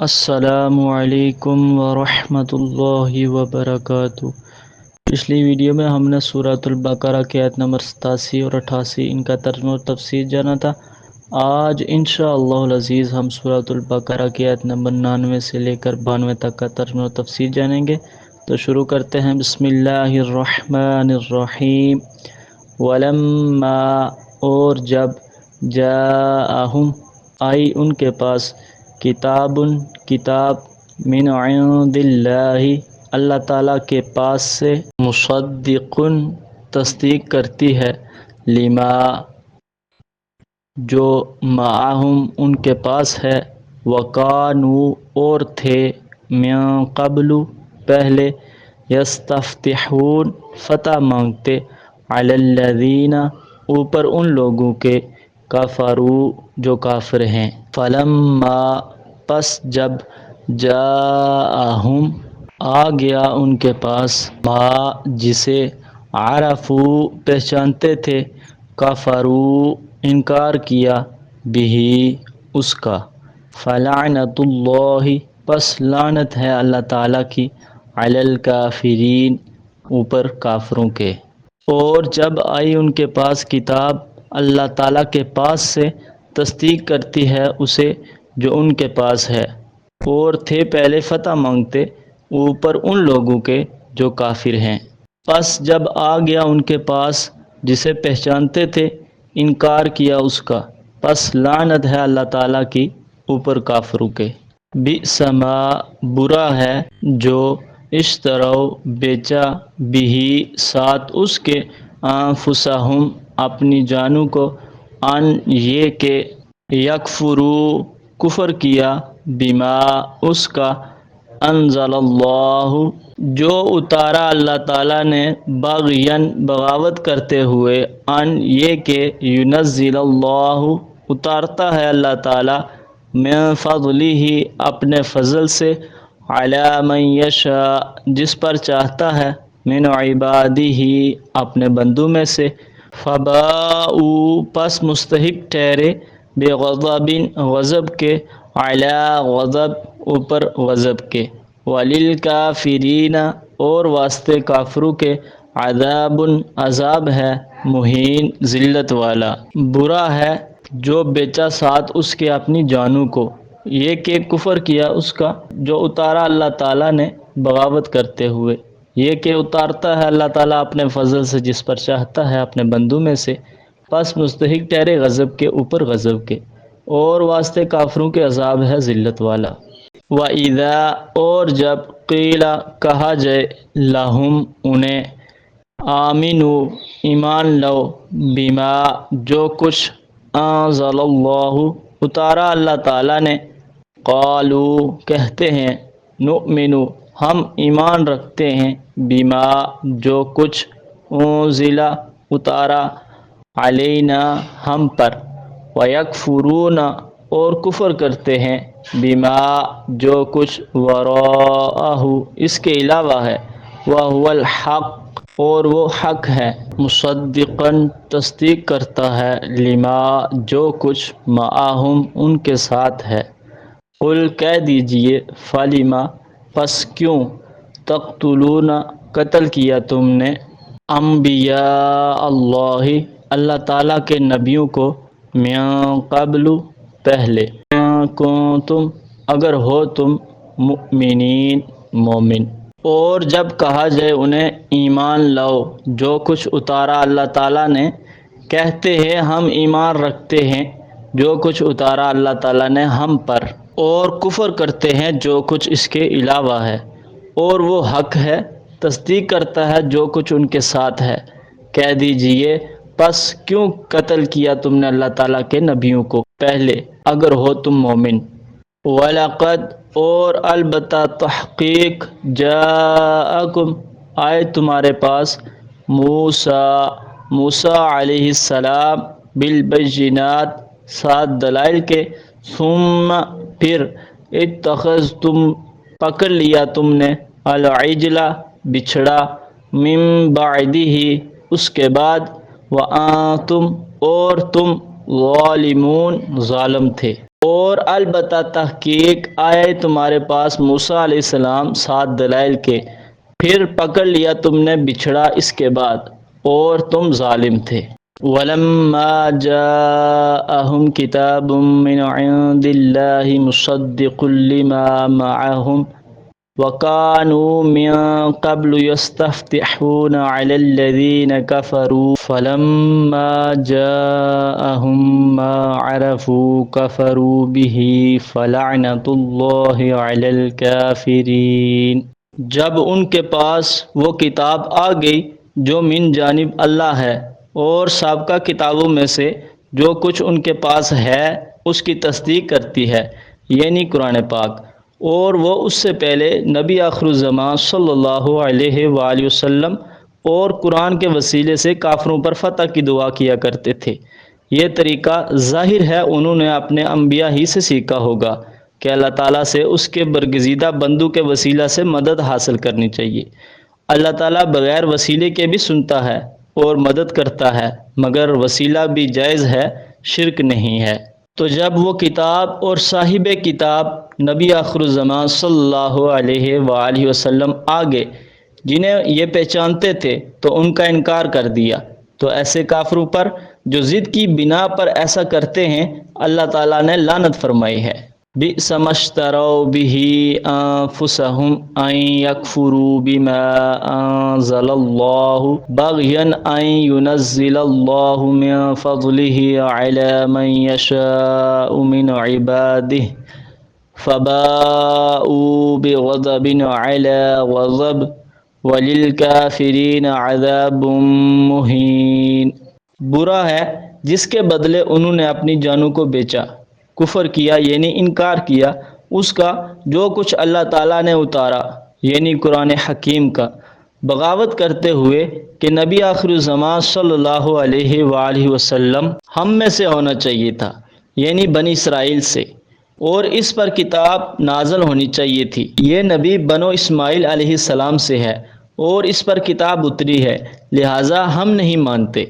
السلام علیکم ورحمۃ اللہ وبرکاتہ۔ پچھلی ویڈیو میں ہم نے سورۃ البقرہ کی آیت نمبر 87 اور 88 ان کا ترجمہ اور تفسیر جانا تھا۔ آج انشاءاللہ العزیز ہم سورۃ البقرہ کی آیت نمبر 99 سے لے کر 92 تک کا ترجمہ اور تفسیر جانیں گے۔ تو شروع کرتے ہیں۔ بسم اللہ الرحمن الرحیم۔ ولما، اور جب، جاءہم، آئی ان کے پاس، کتاب من عند اللہ، اللہ تعالیٰ کے پاس سے، مصدق، تصدیق کرتی ہے، لما، جو، معہم، ان کے پاس ہے، وکانوا، اور تھے، من قبل، پہلے، یستفتحون، فتح مانگتے، علی الذین، اوپر ان لوگوں کے، کفروا، جو کافر ہیں، فلما، پس جب، جاءہم، آ گیا ان کے پاس، ما، جسے، عرفوا، پہچانتے تھے، کفروا، انکار کیا، بہ، اس کا، فلعنۃ اللہ، پس لعنت ہے اللہ تعالیٰ کی، علی الکافرین، اوپر کافروں کے۔ اور جب آئی ان کے پاس کتاب، اللہ تعالیٰ کے پاس سے، تصدیق کرتی ہے اسے جو ان کے پاس ہے، اور تھے پہلے فتح مانگتے، اوپر ان لوگوں کے جو کافر ہیں۔ پس جب آ گیا ان کے پاس جسے پہچانتے تھے، انکار کیا اس کا، پس لعنت ہے اللہ تعالیٰ کی اوپر کافروں کے۔ بئس ما، برا ہے جو، اشتروا، بیچا، بہ، ساتھ اس کے، انفسہم، اپنی جانوں کو، ان، یہ کہ، یکفروا، کفر کیا، بما، اس کا، انزل اللہ، جو اتارا اللہ تعالیٰ نے، بغیاً، بغاوت کرتے ہوئے، ان، یہ کہ، ینزل اللہ، اتارتا ہے اللہ تعالیٰ، من فضلہ، اپنے فضل سے، علی من یشاء، جس پر چاہتا ہے، من عبادہ، اپنے بندوں میں سے، فباءوا، پس مستحق ٹھہرے، بغضب، غضب کے، علی غضب، اوپر غضب کے، وللکافرین، اور واسطے کافروں کے، عذاب، عذاب ہے، مہین، ذلت والا۔ برا ہے جو بیچا ساتھ اس کے اپنی جانوں کو، یہ کہ کفر کیا اس کا جو اتارا اللہ تعالیٰ نے، بغاوت کرتے ہوئے، یہ کہ اتارتا ہے اللہ تعالیٰ اپنے فضل سے جس پر چاہتا ہے اپنے بندوں میں سے، پس مستحق ٹھہرے غضب کے اوپر غضب کے، اور واسطے کافروں کے عذاب ہے ذلت والا۔ وَإِذَا، اور جب، قِیلَ، کہا جائے، لَهُمْ، انہیں، آمنوا، ایمان لو، بما، جو کچھ، انزل اللہ، اتارا اللہ تعالیٰ نے، قالوا، کہتے ہیں، نؤمن، ہم ایمان رکھتے ہیں، بما، جو کچھ، انزل، اتارا، علینا، ہم پر، ویکفرون، اور کفر کرتے ہیں، بما، جو کچھ، وراءہ، اس کے علاوہ ہے، وہو الحق، اور وہ حق ہے، مصدقاً، تصدیق کرتا ہے، لما، جو کچھ، معہم، ان کے ساتھ ہے۔ قل، کہہ دیجئے، فلم، پس کیوں، تقتلون، قتل کیا تم نے، انبیاء اللہ، اللہ تعالیٰ کے نبیوں کو، من قبل، پہلے، ان کنتم، اگر ہو تم، مؤمنین، مومن۔ اور جب کہا جائے انہیں، ایمان لاؤ، جو کچھ اتارا اللہ تعالیٰ نے، کہتے ہیں ہم ایمان رکھتے ہیں جو کچھ اتارا اللہ تعالیٰ نے ہم پر، اور کفر کرتے ہیں جو کچھ اس کے علاوہ ہے، اور وہ حق ہے، تصدیق کرتا ہے جو کچھ ان کے ساتھ ہے۔ کہہ دیجئے، پس کیوں قتل کیا تم نے اللہ تعالیٰ کے نبیوں کو پہلے، اگر ہو تم مومن۔ وَلَقَدْ، اور البتہ تحقیق، جاءکم، آئے تمہارے پاس، موسیٰ علیہ السلام، بالبینات، سات دلائل کے، ثم، پھر، اتخذتم، پکڑ لیا تم نے، العجل، بچھڑا، من بعدہ، اس کے بعد، وانتم، اور تم، ظالمون، ظالم تھے۔ اور البتہ تحقیق آئے تمہارے پاس موسیٰ علیہ السلام 7 دلائل کے، پھر پکڑ لیا تم نے بچھڑا اس کے بعد، اور تم ظالم تھے۔ وَلَمَّا جَاءَهُمْ كِتَابٌ مِّنْ عِندِ اللَّهِ مُصَدِّقٌ لِّمَا مَعَهُمْ وَكَانُوا مِن قَبْلُ يَسْتَفْتِحُونَ عَلَى الَّذِينَ كَفَرُوا فَلَمَّا جَاءَهُم مَّا عَرَفُوا كَفَرُوا بِهِ فَلَعْنَةُ اللَّهِ عَلَى الْكَافِرِينَ۔ جب ان کے پاس وہ کتاب آ گئی جو من جانب اللہ ہے، اور سابقہ کتابوں میں سے جو کچھ ان کے پاس ہے اس کی تصدیق کرتی ہے، یعنی قرآن پاک، اور وہ اس سے پہلے نبی آخر الزمان صلی اللہ علیہ وآلہ وسلم اور قرآن کے وسیلے سے کافروں پر فتح کی دعا کیا کرتے تھے۔ یہ طریقہ ظاہر ہے انہوں نے اپنے انبیاء ہی سے سیکھا ہوگا کہ اللہ تعالیٰ سے اس کے برگزیدہ بندوں کے وسیلہ سے مدد حاصل کرنی چاہیے۔ اللہ تعالیٰ بغیر وسیلے کے بھی سنتا ہے اور مدد کرتا ہے، مگر وسیلہ بھی جائز ہے، شرک نہیں ہے۔ تو جب وہ کتاب اور صاحب کتاب نبی آخر الزمان صلی اللہ علیہ وآلہ وسلم آگے جنہیں یہ پہچانتے تھے تو ان کا انکار کر دیا، تو ایسے کافروں پر جو ضد کی بنا پر ایسا کرتے ہیں اللہ تعالیٰ نے لعنت فرمائی ہے۔ بئس ما اشتروا به انفسهم ان يكفروا بما انزل الله بغيا ان ينزل الله من فضله على من يشاء من عباده فباءوا بغضب على غضب وللكافرين عذاب مہین۔ برا ہے جس کے بدلے انہوں نے اپنی جانوں کو بیچا، کفر کیا یعنی انکار کیا اس کا جو کچھ اللہ تعالیٰ نے اتارا یعنی قرآن حکیم کا، بغاوت کرتے ہوئے کہ نبی آخر الزمان صلی اللہ علیہ وآلہ وسلم ہم میں سے ہونا چاہیے تھا، یعنی بنی اسرائیل سے، اور اس پر کتاب نازل ہونی چاہیے تھی۔ یہ نبی بنو اسماعیل علیہ السلام سے ہے اور اس پر کتاب اتری ہے، لہٰذا ہم نہیں مانتے۔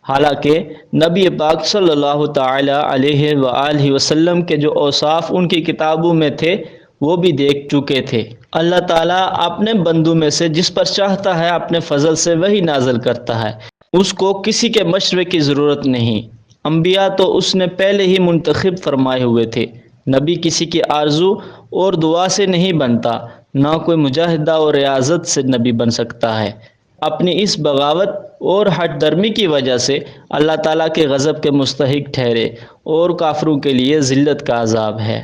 حالانکہ نبی پاک صلی اللہ تعالی علیہ وآلہ وسلم کے جو اوصاف ان کی کتابوں میں تھے وہ بھی دیکھ چکے تھے۔ اللہ تعالیٰ اپنے بندوں میں سے جس پر چاہتا ہے اپنے فضل سے وہی نازل کرتا ہے، اس کو کسی کے مشورے کی ضرورت نہیں۔ انبیاء تو اس نے پہلے ہی منتخب فرمائے ہوئے تھے۔ نبی کسی کی آرزو اور دعا سے نہیں بنتا، نہ کوئی مجاہدہ اور ریاضت سے نبی بن سکتا ہے۔ اپنی اس بغاوت اور ہٹ درمی کی وجہ سے اللہ تعالیٰ کے غضب کے مستحق ٹھہرے اور کافروں کے لیے ذلت کا عذاب ہے۔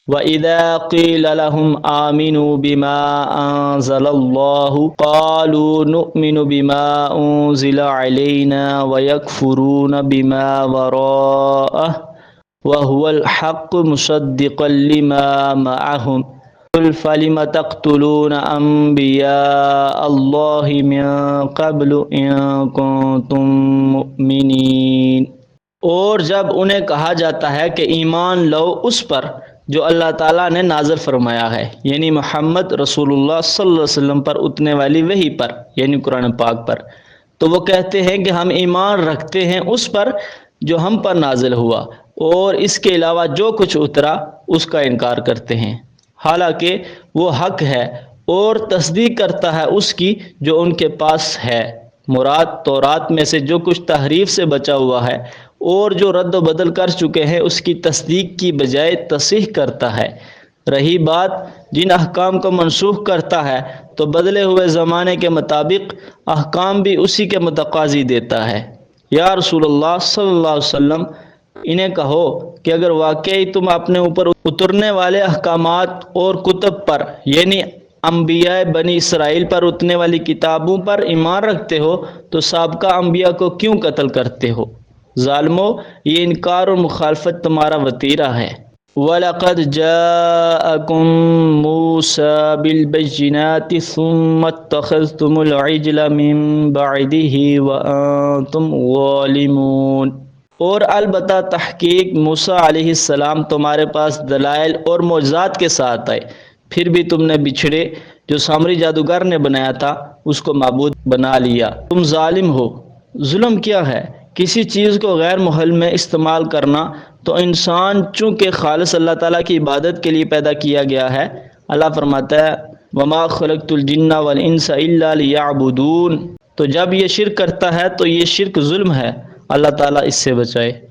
وَإِذَا قِيلَ لَهُمْ آمِنُوا بِمَا أَنزَلَ اللَّهُ قَالُوا نُؤْمِنُ بِمَا أُنزِلَ عَلَيْنَا وَيَكْفُرُونَ بِمَا وَرَاءَهُ وَهُوَ الْحَقُّ مُصَدِّقًا لِّمَا مَعَهُمْ قُلْ فَلِمَ تَقْتُلُونَ أَنبِيَاءَ اللَّهِ مِن قَبْلُ إِن كُنتُم مُّؤْمِنِينَ۔ اور جب انہیں کہا جاتا ہے کہ ایمان لو اس پر جو اللہ تعالیٰ نے نازل فرمایا ہے، یعنی محمد رسول اللہ صلی اللہ علیہ وسلم پر اتنے والی وحی پر، یعنی قرآن پاک پر، تو وہ کہتے ہیں کہ ہم ایمان رکھتے ہیں اس پر جو ہم پر نازل ہوا، اور اس کے علاوہ جو کچھ اترا اس کا انکار کرتے ہیں، حالانکہ وہ حق ہے، اور تصدیق کرتا ہے اس کی جو ان کے پاس ہے۔ مراد تورات میں سے جو کچھ تحریف سے بچا ہوا ہے اور جو رد و بدل کر چکے ہیں اس کی تصدیق کی بجائے تصحیح کرتا ہے۔ رہی بات جن احکام کو منسوخ کرتا ہے تو بدلے ہوئے زمانے کے مطابق احکام بھی اسی کے متقاضی دیتا ہے۔ یا رسول اللہ صلی اللہ علیہ وسلم انہیں کہو کہ اگر واقعی تم اپنے اوپر اترنے والے احکامات اور کتب پر یعنی انبیاء بنی اسرائیل پر اتنے والی کتابوں پر ایمان رکھتے ہو تو سابقہ انبیاء کو کیوں قتل کرتے ہو؟ ظالمو، یہ انکار اور مخالفت تمہارا وتیرہ ہے۔ وَلَقَدْ جَاءَكُم مُوسَىٰ بِالْبَيِّنَاتِ ثُمَّ اتَّخَذْتُمُ الْعِجْلَ مِن بَعْدِهِ وَأَنتُمْ ظَالِمُونَ۔ اور البتہ تحقیق موسیٰ علیہ السلام تمہارے پاس دلائل اور معجزات کے ساتھ آئے، پھر بھی تم نے بچھڑے جو سامری جادوگر نے بنایا تھا اس کو معبود بنا لیا۔ تم ظالم ہو۔ ظلم کیا ہے؟ کسی چیز کو غیر محل میں استعمال کرنا تو انسان چونکہ خالص اللہ تعالیٰ کی عبادت کے لیے پیدا کیا گیا ہے، اللہ فرماتا ہے وما خلقت الجن والانس الا لیعبدون، تو جب یہ شرک کرتا ہے تو یہ شرک ظلم ہے، اللہ تعالیٰ اس سے بچائے۔